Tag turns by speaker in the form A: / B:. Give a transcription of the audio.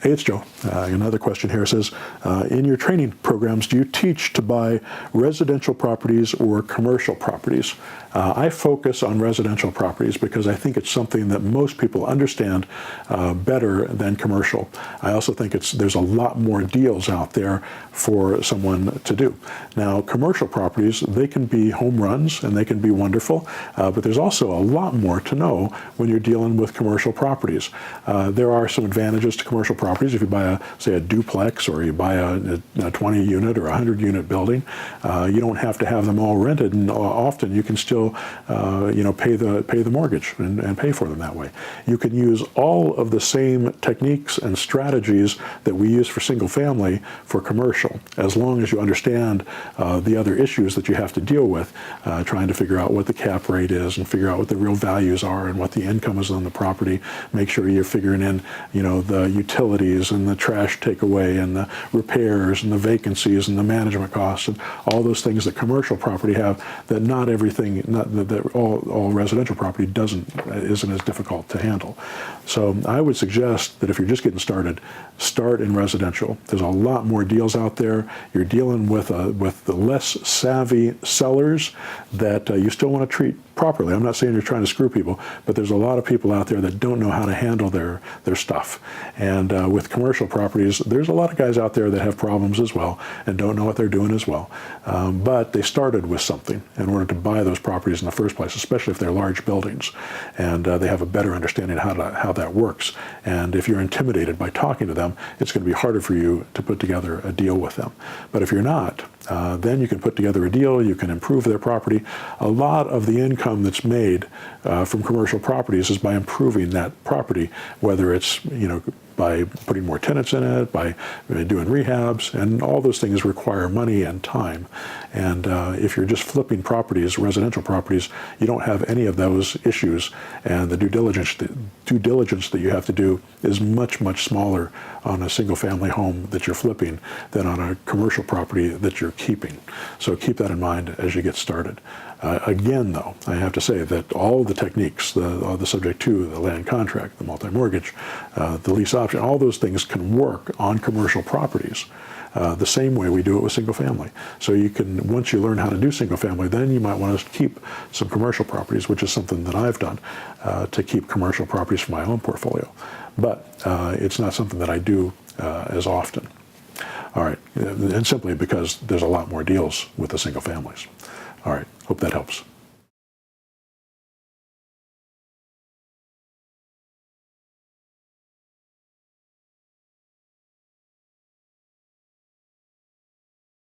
A: Hey, it's Joe. Another question here says, in your training programs, do you teach to buy residential properties or commercial properties? I focus on residential properties because I think it's something that most people understand better than commercial. I also think there's a lot more deals out there for someone to do. Now, commercial properties, they can be home runs and they can be wonderful, but there's also a lot more to know when you're dealing with commercial properties. There are some advantages to commercial properties. If you buy say a duplex, or you buy a 20 unit or 100 unit building, you don't have to have them all rented, and often you can still pay the mortgage and pay for them that way. You can use all of the same techniques and strategies that we use for single family for commercial, as long as you understand the other issues that you have to deal with, trying to figure out what the cap rate is and figure out what the real values are and what the income is on the property. Make sure you're figuring in the utilities and the trash takeaway and the repairs and the vacancies and the management costs and all those things that commercial property have that not everything, that all residential property isn't as difficult to handle. So I would suggest that if you're just getting started, start in residential. There's a lot more deals out there. You're dealing with the less savvy sellers that you still want to treat properly. I'm not saying you're trying to screw people, but there's a lot of people out there that don't know how to handle their stuff. And with commercial properties, there's a lot of guys out there that have problems as well and don't know what they're doing as well. But they started with something in order to buy those properties in the first place, especially if they're large buildings, and they have a better understanding of how that works. And if you're intimidated by talking to them, it's going to be harder for you to put together a deal with them. But if you're not, then you can put together a deal, you can improve their property. A lot of the income that's made from commercial properties is by improving that property, whether it's by putting more tenants in it, by doing rehabs, and all those things require money and time. And if you're just flipping properties, residential properties, you don't have any of those issues, and the due diligence that you have to do is much, much smaller on a single-family home that you're flipping than on a commercial property that you're keeping. So keep that in mind as you get started. Again, though, I have to say that all the techniques, the subject to, the land contract, the multi-mortgage, the lease option, all those things can work on commercial properties the same way we do it with single family. So you can, once you learn how to do single family, then you might want to keep some commercial properties, which is something that I've done to keep commercial properties for my own portfolio. But it's not something that I do as often. All right, and simply because there's a lot more deals with the single families. All right, hope that helps.